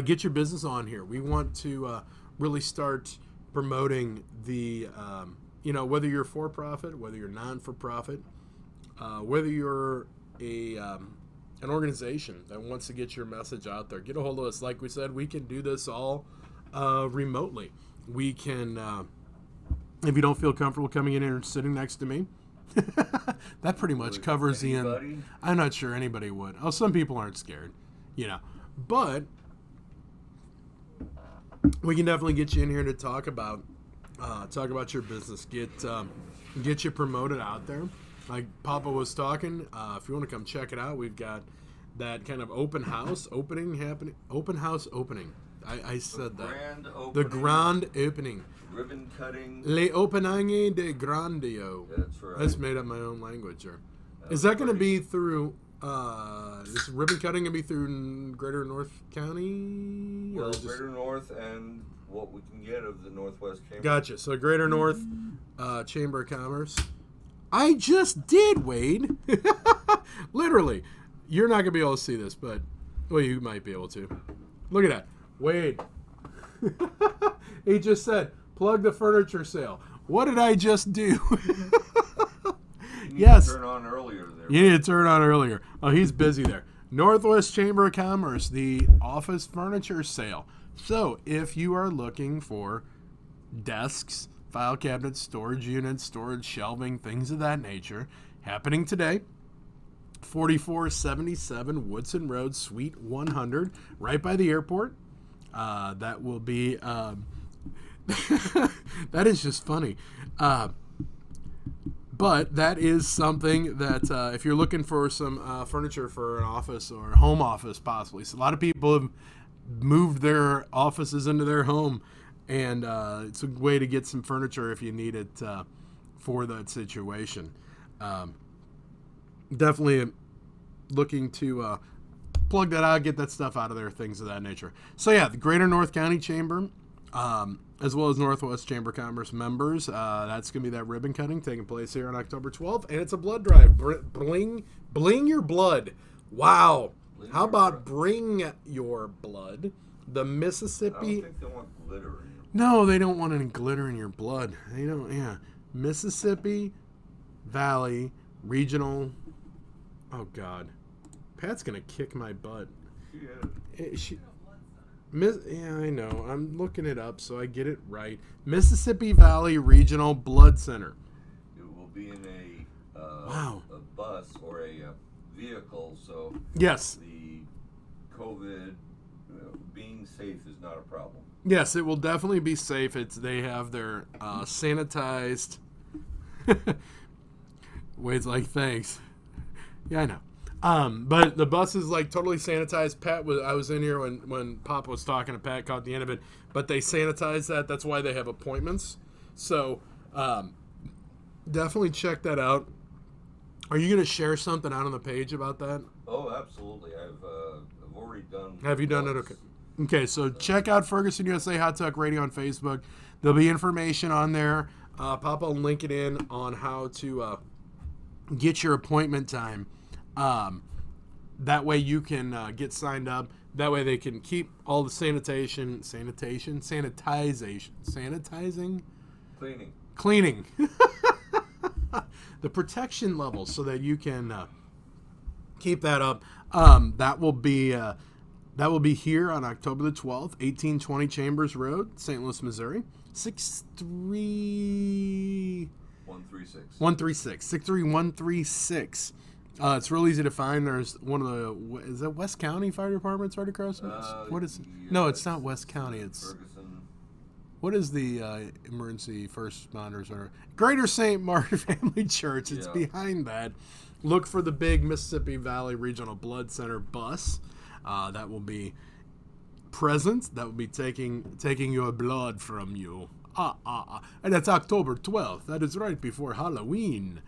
Get your business on here. We want to really start promoting the, whether you're for-profit, whether you're non-for-profit, whether you're an organization that wants to get your message out there. Get a hold of us. Like we said, we can do this all remotely. We can, if you don't feel comfortable coming in here and sitting next to me, That pretty much covers the Anybody? end. I'm not sure anybody would. Oh, some people aren't scared, but we can definitely get you in here to talk about your business, get you promoted out there. Like Papa was talking, if you want to come check it out, we've got that kind of open house opening happening. Open house opening. I said that. Grand opening. The grand opening. Ribbon cutting. Le opening de grandio. That's right. That's made up my own language. Or That's is that going to pretty- be through? Is ribbon cutting going to be through Greater North County? Well, just- Greater North and what we can get of the Northwest Chamber. Gotcha. So Greater North Chamber of Commerce. I just did, Wade. Literally. You're not going to be able to see this, but, well, you might be able to. Look at that. Wade. He just said, plug the furniture sale. What did I just do? You need Yes. to turn on earlier there. You need to turn on earlier. Oh, he's busy there. Northwest Chamber of Commerce, the office furniture sale. So, if you are looking for desks, file cabinets, storage units, storage shelving, things of that nature, happening today. 4477 Woodson Road, Suite 100, right by the airport. That will be... that is just funny. But that is something that if you're looking for some furniture for an office or a home office, possibly. So a lot of people have moved their offices into their home, and it's a way to get some furniture if you need it for that situation. Definitely looking to plug that out, get that stuff out of there, things of that nature. So yeah, the Greater North County Chamber, as well as Northwest Chamber of Commerce members, that's going to be that ribbon cutting taking place here on October 12th, and it's a blood drive. Bling your blood. Wow. Bling How your about blood. bring your blood? The I don't Mississippi... think they want glitter in your No, they don't want any glitter in your blood. They don't, yeah. Mississippi Valley Regional... Oh, God. Pat's going to kick my butt. Yeah, I know. I'm looking it up so I get it right. Mississippi Valley Regional Blood Center. It will be in Wow. a bus or a vehicle, so Yes. the COVID being safe is not a problem. Yes, it will definitely be safe. They have their sanitized... Wade's like, thanks. Yeah, I know. But the bus is like totally sanitized. I was in here when Papa was talking to Pat, caught the end of it. But they sanitize that. That's why they have appointments. So definitely check that out. Are you going to share something out on the page about that? Oh, absolutely. I've already done. Have you done it? once. Okay. Okay, so check out Ferguson USA Hot Talk Radio on Facebook. There'll be information on there. Papa will link it in on how to get your appointment time. That way you can get signed up. That way they can keep all the sanitizing, cleaning, the protection levels, so that you can keep that up. That will be here on October the 12th, 1820 Chambers Road, St. Louis, Missouri, 63136. It's real easy to find. There's one of the, is that West County Fire Departments right across? What is? No, it's not West County. It's Ferguson. what is the emergency first responders or Greater St. Martin Family Church? It's Yeah. behind that. Look for the big Mississippi Valley Regional Blood Center bus that will be present. That will be taking your blood from you. And that's October 12th. That is right before Halloween.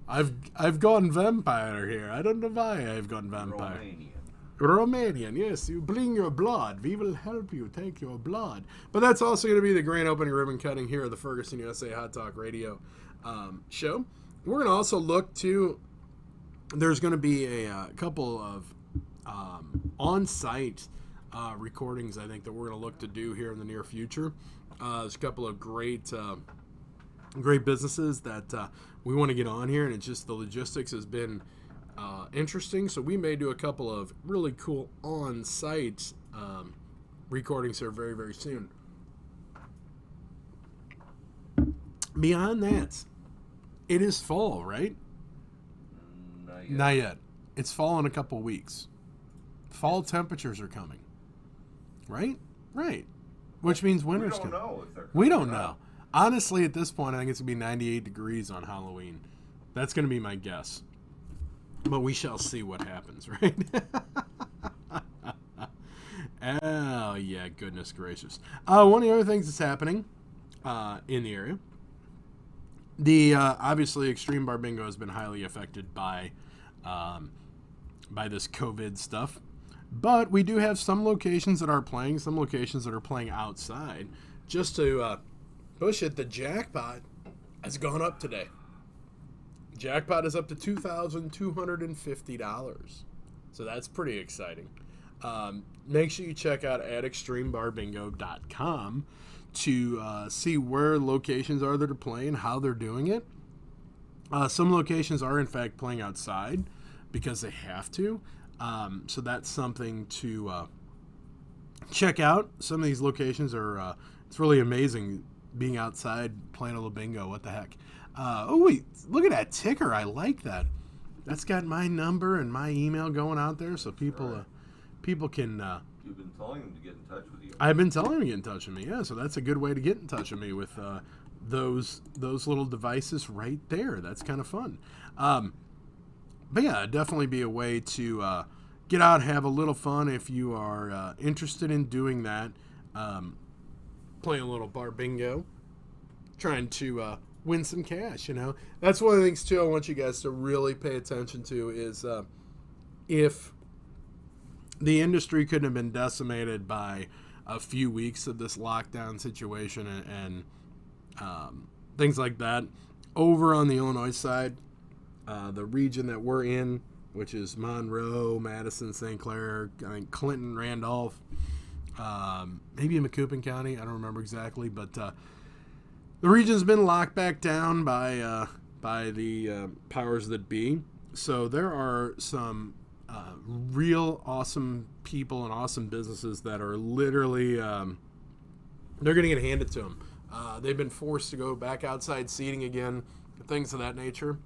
I've gone vampire here. I don't know why I've gone vampire. Romanian, yes. You bring your blood. We will help you take your blood. But that's also going to be the grand opening ribbon cutting here at the Ferguson USA Hot Talk Radio show. We're going to also look to, there's going to be a couple of on-site recordings, I think, that we're going to look to do here in the near future. There's a couple of great businesses that we want to get on here, and it's just the logistics has been interesting. So we may do a couple of really cool on-site recordings here very, very soon. Beyond that, It is fall, right? Not yet. Not yet. It's fall in a couple weeks. Fall temperatures are coming. Right? Right. Which means We winter's don't coming. know if they're We coming don't or know. not. Honestly, at this point, I think it's going to be 98 degrees on Halloween. That's going to be my guess. But we shall see what happens, right? Oh, yeah, goodness gracious. One of the other things that's happening in the area, obviously Extreme Bar Bingo has been highly affected by this COVID stuff. But we do have some locations that are playing, some locations that are playing outside. Just to push it, the jackpot has gone up today. Jackpot is up to $2,250. So that's pretty exciting. Make sure you check out at extremebarbingo.com to see where locations are that are playing, how they're doing it. Some locations are, in fact, playing outside because they have to. So that's something to check out. Some of these locations are, it's really amazing being outside playing a little bingo. What the heck? Oh, wait, look at that ticker. I like that. That's got my number and my email going out there so people people can... You've been telling them to get in touch with you. I've been telling them to get in touch with me, yeah. So that's a good way to get in touch with me with those little devices right there. That's kind of fun. But yeah, definitely be a way to get out and have a little fun if you are interested in doing that. Playing a little bar bingo, trying to win some cash, you know. That's one of the things, too, I want you guys to really pay attention to is if the industry couldn't have been decimated by a few weeks of this lockdown situation and things like that, over on the Illinois side, the region that we're in, which is Monroe, Madison, St. Clair, I think Clinton, Randolph, maybe in Macoupin County, I don't remember exactly, but the region's been locked back down by the powers that be. So there are some real awesome people and awesome businesses that are literally they're going to get handed to them. They've been forced to go back outside seating again, things of that nature.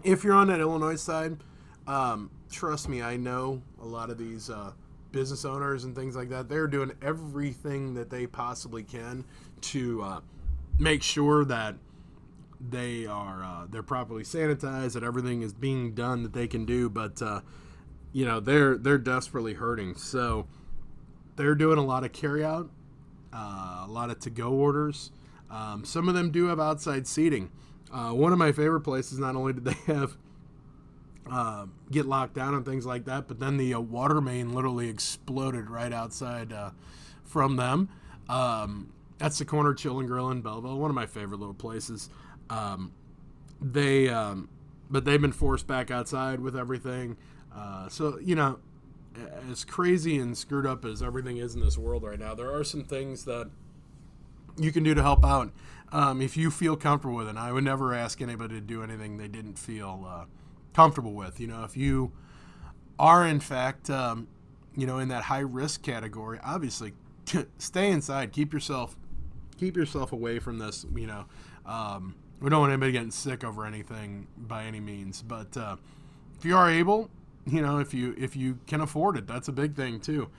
If you're on that Illinois side, trust me, I know a lot of these business owners and things like that. They're doing everything that they possibly can to make sure that they're properly sanitized, that everything is being done that they can do. But you know, they're desperately hurting. So they're doing a lot of carryout, a lot of to-go orders. Some of them do have outside seating. One of my favorite places, not only did they have get locked down and things like that, but then the water main literally exploded right outside from them. That's the Corner Chill and Grill in Belleville, one of my favorite little places. But they've been forced back outside with everything. So, you know, as crazy and screwed up as everything is in this world right now, there are some things that you can do to help out if you feel comfortable with it. And I would never ask anybody to do anything they didn't feel comfortable with. You know, if you are in fact, you know, in that high risk category, obviously stay inside. Keep yourself away from this. You know, we don't want anybody getting sick over anything by any means. But if you are able, you know, if you can afford it, that's a big thing too.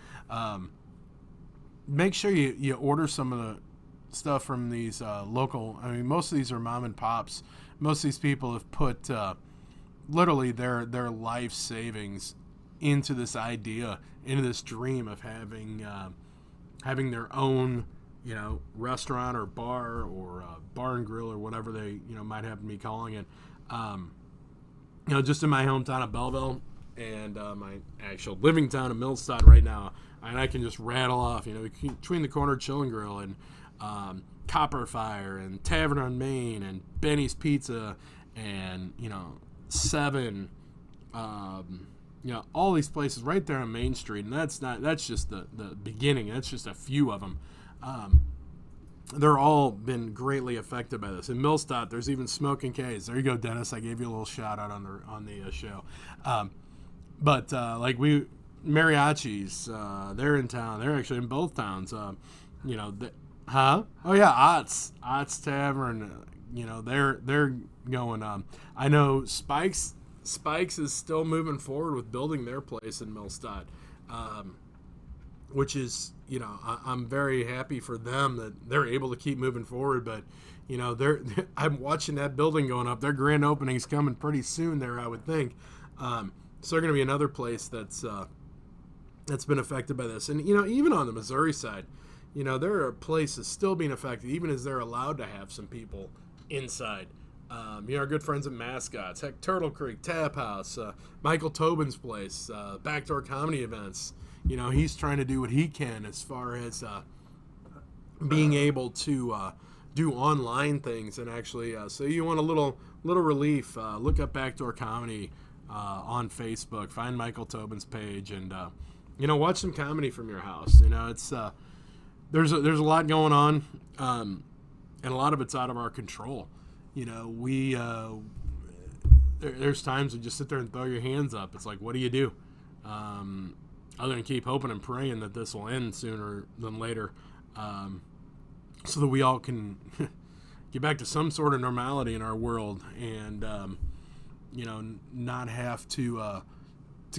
Make sure you order some of the stuff from these local. I mean, most of these are mom and pops. Most of these people have put literally their life savings into this idea, into this dream of having their own, you know, restaurant or bar or bar and grill or whatever they, you know, might happen to be calling it. You know, just in my hometown of Belleville and my actual living town of Millstadt right now, and I can just rattle off, you know, between the Corner Chill and Grill and Copper Fire and Tavern on Main and Benny's Pizza and, you know, Seven, you know, all these places right there on Main Street. And that's just the beginning. That's just a few of them. They're all been greatly affected by this. In Millstadt, there's even Smoking K's. There you go, Dennis. I gave you a little shout out on the show. But like Mariachis, they're in town. They're actually in both towns. You know, oh yeah, Ott's Tavern, they're going. I know Spikes is still moving forward with building their place in Millstadt, which is, I'm very happy for them that they're able to keep moving forward. But I'm watching that building going up. Their grand opening's coming pretty soon there, I would think. So they're going to be another place that's been affected by this. And even on the Missouri side, there are places still being affected, even as they're allowed to have some people inside. Our good friends at Mascots, heck, Turtle Creek Tap House, Michael Tobin's place, Backdoor Comedy Events. He's trying to do what he can as far as being able to do online things, and actually, so you want a little relief, look up Backdoor Comedy on Facebook, find Michael Tobin's page, and watch some comedy from your house. It's there's a lot going on, and a lot of it's out of our control. There's times you just sit there and throw your hands up. It's like, what do you do? Other than keep hoping and praying that this will end sooner than later, so that we all can get back to some sort of normality in our world, and not have to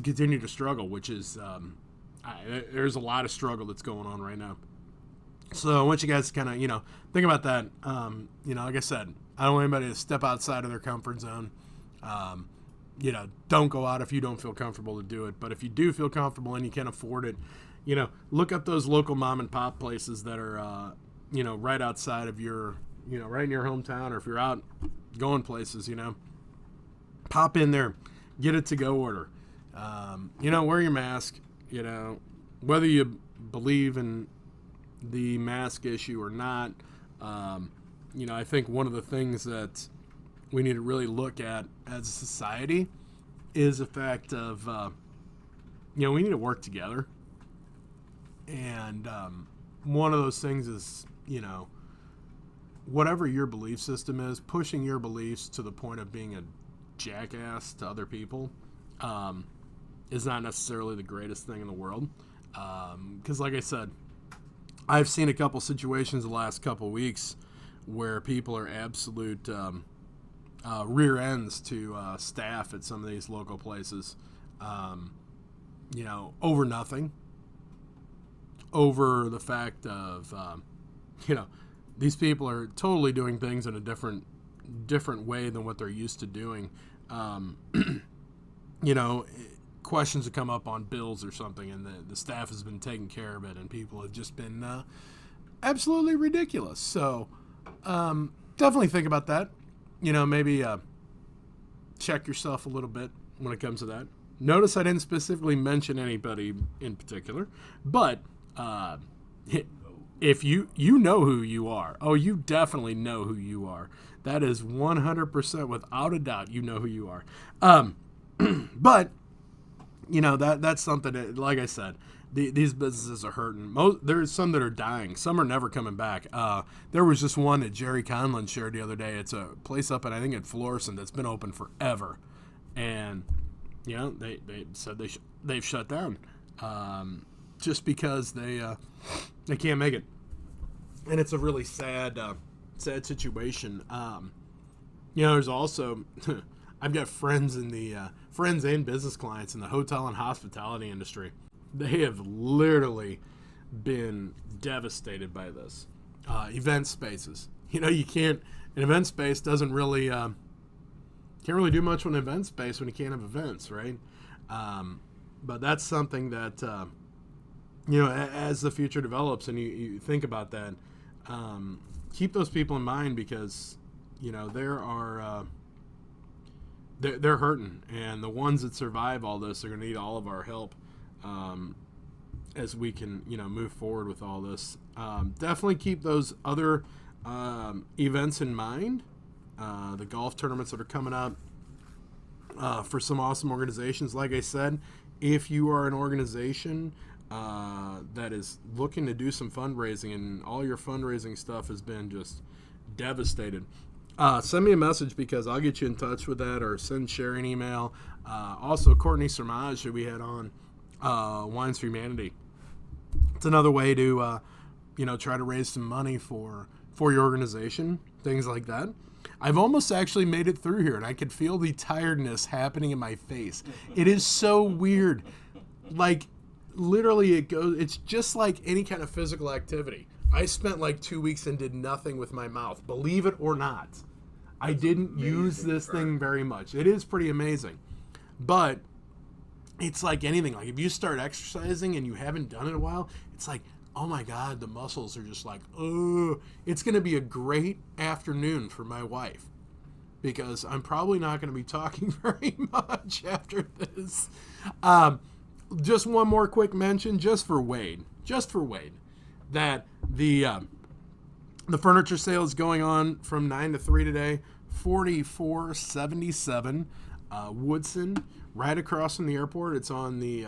continue to struggle, which is there's a lot of struggle that's going on right now. So I want you guys to kind of think about that. Like I said, I don't want anybody to step outside of their comfort zone. Don't go out if you don't feel comfortable to do it. But if you do feel comfortable and you can afford it, look up those local mom and pop places that are, right outside of your, right in your hometown, or if you're out going places, pop in there, get a to-go order. Wear your mask, whether you believe in the mask issue or not. I think one of the things that we need to really look at as a society is the fact of, we need to work together. And one of those things is, whatever your belief system is, pushing your beliefs to the point of being a jackass to other people is not necessarily the greatest thing in the world. Because like I said, I've seen a couple situations the last couple weeks where people are absolute rear ends to staff at some of these local places, over nothing, over the fact of, these people are totally doing things in a different way than what they're used to doing. Questions have come up on bills or something, and the staff has been taking care of it, and people have just been absolutely ridiculous. So definitely think about that. Maybe check yourself a little bit when it comes to that. Notice I didn't specifically mention anybody in particular, but if you know who you are, you definitely know who you are. That is 100% without a doubt. You know who you are. But that's something that, like I said, these businesses are hurting. There's some that are dying. Some are never coming back. There was just one that Jerry Conlon shared the other day. It's a place up I think in Florissant that's been open forever, and they said they've shut down just because they can't make it, and it's a really sad situation. There's also I've got friends in the friends and business clients in the hotel and hospitality industry. They have literally been devastated by this. Event spaces. You can't. An event space doesn't really can't really do much with an event space when you can't have events, right? But that's something that as the future develops and you think about that, keep those people in mind, because there are they're hurting, and the ones that survive all this are going to need all of our help as we can move forward with all this. Definitely keep those other events in mind. The golf tournaments that are coming up for some awesome organizations. Like I said, if you are an organization that is looking to do some fundraising and all your fundraising stuff has been just devastated, send me a message, because I'll get you in touch with that, or share an email. Also, Courtney Sermage, who we had on Wines for Humanity. It's another way to try to raise some money for for your organization, things like that. I've almost actually made it through here, and I could feel the tiredness happening in my face. It is so weird. Like, literally, it's just like any kind of physical activity. I spent like 2 weeks and did nothing with my mouth. Believe it or not. I didn't use this thing very much. It is pretty amazing. But it's like anything. Like, if you start exercising and you haven't done it in a while, it's like, oh my God, the muscles are just like, oh. It's going to be a great afternoon for my wife, because I'm probably not going to be talking very much after this. Just one more quick mention, just for Wade, that the furniture sale is going on from 9 to 3 today, 4477 Woodson, right across from the airport. It's on the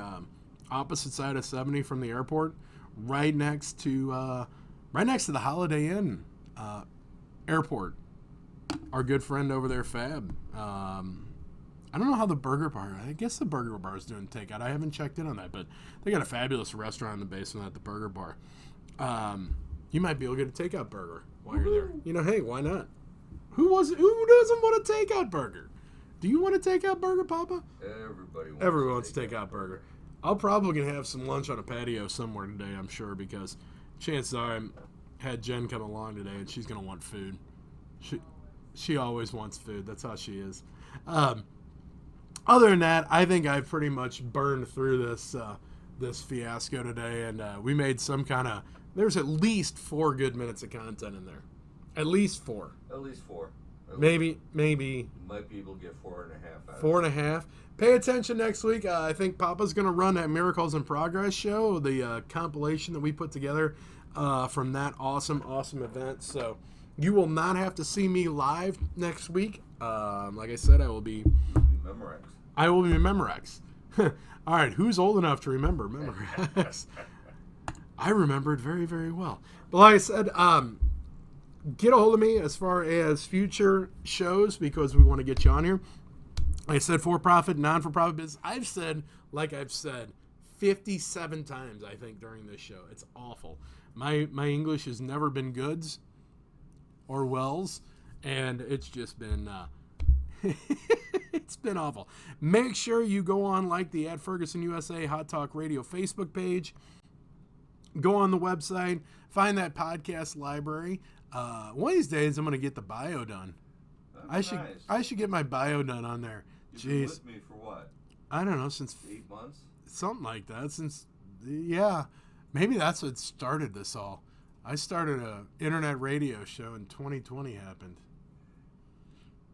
opposite side of 70 from the airport, right next to the Holiday Inn airport. Our good friend over there, Fab. I don't know how the burger bar. I guess the burger bar is doing takeout. I haven't checked in on that, but they got a fabulous restaurant in the basement at the burger bar. You might be able to get a takeout burger while you're there. You know, hey, why not? Who doesn't want a takeout burger? Do you want a takeout burger, Papa? Everybody wants a takeout burger. I'll probably gonna have some lunch on a patio somewhere today, I'm sure, because chances are I had Jen come along today and she's gonna want food. She always wants food. That's how she is. Other than that, I think I've pretty much burned through this fiasco today, and we made some kind of. There's at least 4 good minutes of content in there. At least 4. Maybe. Might be able to get 4.5 out of it. 4.5. Pay attention next week. I think Papa's going to run that Miracles in Progress show, the compilation that we put together from that awesome event. So you will not have to see me live next week. Like I said, I will be Memorex. All right, who's old enough to remember Memorex? I remember it very, very well. But like I said, get a hold of me as far as future shows, because we want to get you on here. Like I said, for-profit, non-for-profit business. I've said 57 times, I think, during this show. It's awful. My English has never been goods or wells, and it's just been it's been awful. Make sure you go on like the Ferguson USA Hot Talk Radio Facebook page. Go on the website, find that podcast library. One of these days, I'm going to get the bio done. I should get my bio done on there. You've been with me for what? I don't know, since 8 months? Something like that. Maybe that's what started this all. I started a internet radio show and 2020 happened.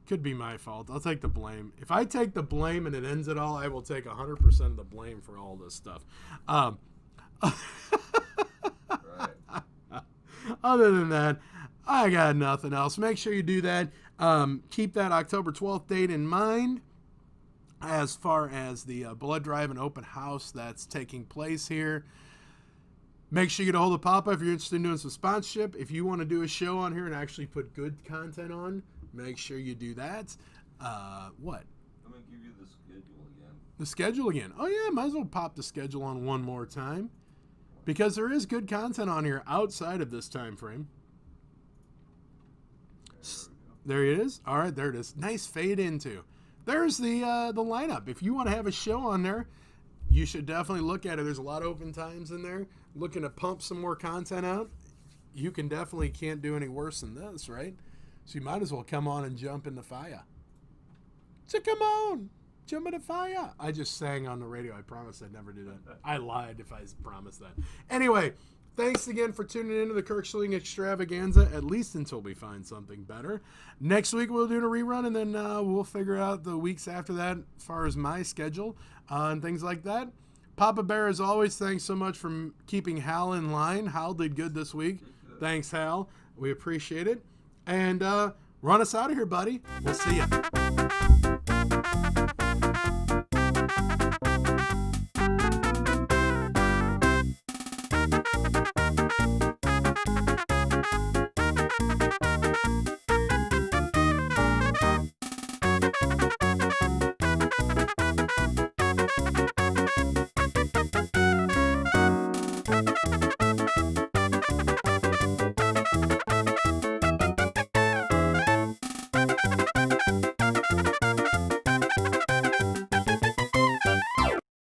Could be my fault. I'll take the blame. If I take the blame and it ends it all, I will take 100% of the blame for all this stuff. Right. Other than that, I got nothing else. Make sure you do that. Keep that October 12th date in mind as far as the blood drive and open house that's taking place here. Make sure you get a hold of Papa if you're interested in doing some sponsorship. If you want to do a show on here and actually put good content on, make sure you do that. What? Let me give you the schedule again. The schedule again. Oh, yeah, might as well pop the schedule on one more time, because there is good content on here outside of this time frame. There it is. All right, there it is. Nice fade into. There's the lineup. If you want to have a show on there, you should definitely look at it. There's a lot of open times in there. Looking to pump some more content out. You can't do any worse than this, right? So you might as well come on and jump in the fire. So come on, jump in the fire. I just sang on the radio. I promised I'd never do that. I lied if I promised that. Anyway, thanks again for tuning into the Kirk Schilling Extravaganza, at least until we find something better. Next week we'll do a rerun, and then we'll figure out the weeks after that as far as my schedule and things like that. Papa Bear, as always, thanks so much for keeping Hal in line. Hal did good this week. Thanks, Hal. We appreciate it. And run us out of here, buddy. We'll see ya.